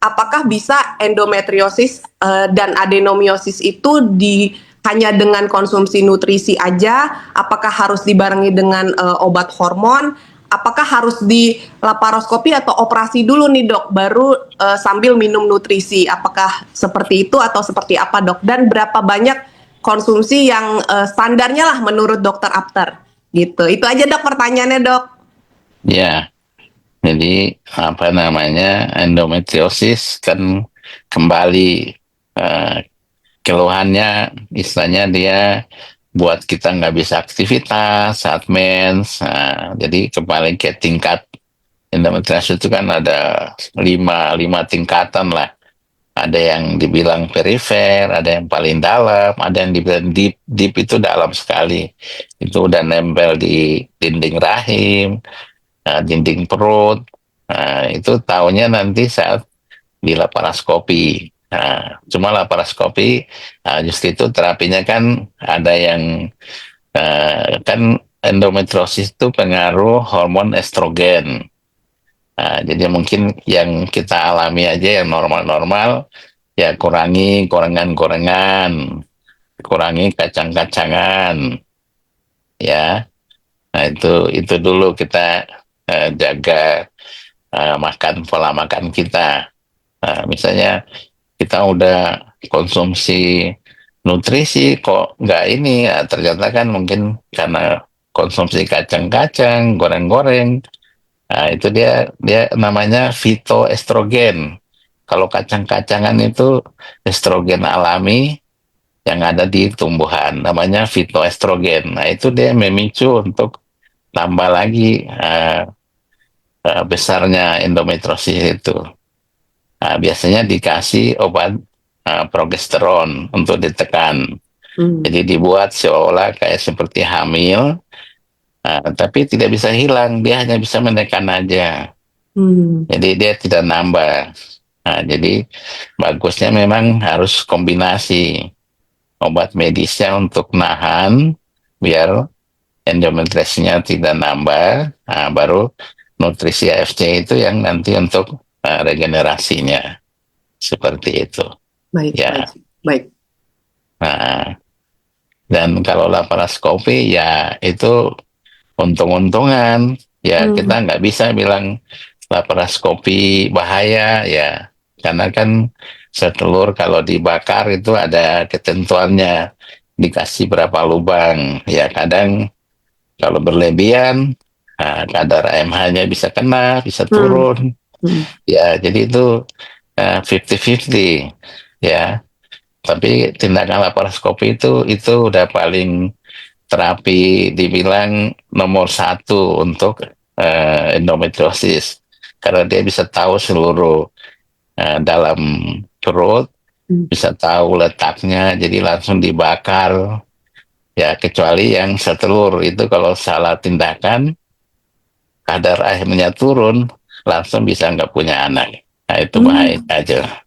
apakah bisa endometriosis dan adenomiosis itu hanya dengan konsumsi nutrisi aja? Apakah harus dibarengi dengan obat hormon? Apakah harus di laparoskopi atau operasi dulu nih dok, baru sambil minum nutrisi? Apakah seperti itu atau seperti apa dok? Dan berapa banyak konsumsi yang standarnya lah menurut dokter Apter? Gitu. Itu aja dok pertanyaannya dok. Ya, jadi apa namanya endometriosis kan kembali eh, keluhannya, istilahnya dia buat kita nggak bisa aktivitas saat mens. Nah, jadi kembali ke tingkat endometriosis itu kan ada lima tingkatan lah. Ada yang dibilang perifer, ada yang paling dalam, ada yang dibilang deep. Deep itu dalam sekali. Itu udah nempel di dinding rahim, dinding perut. Nah, itu taunya nanti saat di laparoskopi. Nah, cuma laparoskopi, justru itu terapinya kan ada yang kan endometriosis itu pengaruh hormon estrogen. Nah, jadi mungkin yang kita alami aja yang normal-normal, ya kurangi gorengan-gorengan, kurangi kacang-kacangan, ya. Nah itu dulu kita jaga makan pola makan kita. Nah, misalnya kita udah konsumsi nutrisi kok nggak ini, ya, ternyata kan mungkin karena konsumsi kacang-kacang, goreng-goreng. Nah, itu dia dia namanya fitoestrogen. Kalau kacang-kacangan itu estrogen alami yang ada di tumbuhan, namanya fitoestrogen. Nah, itu dia memicu untuk tambah lagi besarnya endometriosis itu. Nah, biasanya dikasih obat progesteron untuk ditekan. Jadi dibuat seolah kayak seperti hamil, tapi tidak bisa hilang, dia hanya bisa menekan aja. Jadi dia tidak nambah. Nah, jadi bagusnya memang harus kombinasi obat medisnya untuk nahan biar endometriosnya tidak nambah. Nah, baru nutrisi AFC itu yang nanti untuk regenerasinya seperti itu. Baik, baik, Ya. baik. Nah, dan kalau laparoskopi ya itu untung-untungan. Ya kita nggak bisa bilang laparoskopi bahaya ya, karena kan setelur kalau dibakar itu ada ketentuannya, dikasih berapa lubang. Ya kadang kalau berlebihan, kadar AMH-nya bisa kena, bisa turun. Ya jadi itu 50-50 ya. Tapi tindakan laparoskopi itu udah paling terapi dibilang nomor satu untuk endometriosis, karena dia bisa tahu seluruh dalam perut, bisa tahu letaknya, jadi langsung dibakar. Ya kecuali yang setelur itu kalau salah tindakan, kadar airnya turun, langsung bisa nggak punya anak. Nah itu bahaya aja.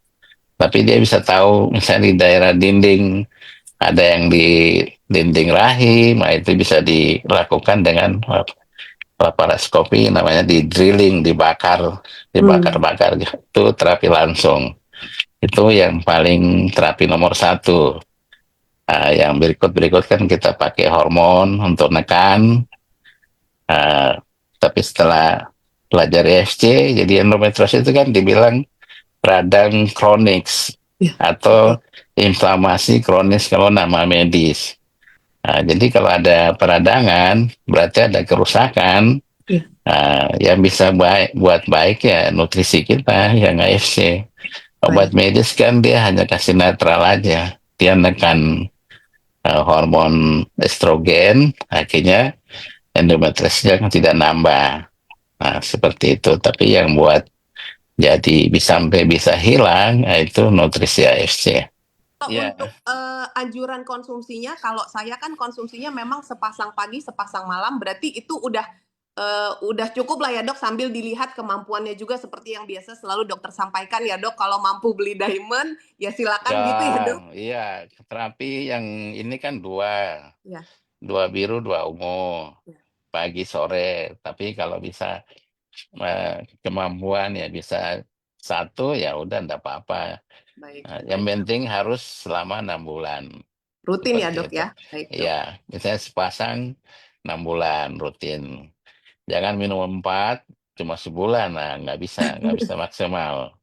Tapi dia bisa tahu misalnya di daerah dinding, ada yang di dinding rahim, nah itu bisa dilakukan dengan laparoskopi, namanya di drilling, dibakar-bakar, itu terapi langsung. Itu yang paling terapi nomor satu. Nah, yang berikut-berikut kan kita pakai hormon untuk nekan. Nah, tapi setelah belajar EFC, jadi endometriosis itu kan dibilang radang kronik atau inflamasi kronis kalau nama medis. Nah, jadi kalau ada peradangan, berarti ada kerusakan. Yang bisa buat baik ya nutrisi kita yang AFC. Obat medis kan dia hanya kasih netral aja. Dia nekan hormon estrogen, akhirnya endometriosnya kan tidak nambah. Nah, seperti itu. Tapi yang buat jadi sampai bisa hilang, itu nutrisi AFC. Ya. Untuk anjuran konsumsinya, kalau saya kan konsumsinya memang sepasang pagi, sepasang malam, berarti itu udah cukup lah ya dok, sambil dilihat kemampuannya juga seperti yang biasa selalu dokter sampaikan ya dok, kalau mampu beli diamond ya silakan gitu ya dok. Iya, terapi yang ini kan dua, Ya. dua biru, dua ungu, pagi sore. Tapi kalau bisa kemampuan ya bisa satu ya udah enggak apa-apa. Baik, Nah, yang baik. penting harus selama 6 bulan Rutin ya seperti dok itu. ya? Baik dok. Ya, misalnya sepasang 6 bulan rutin. Jangan minum 4 cuma sebulan, nah nggak bisa maksimal.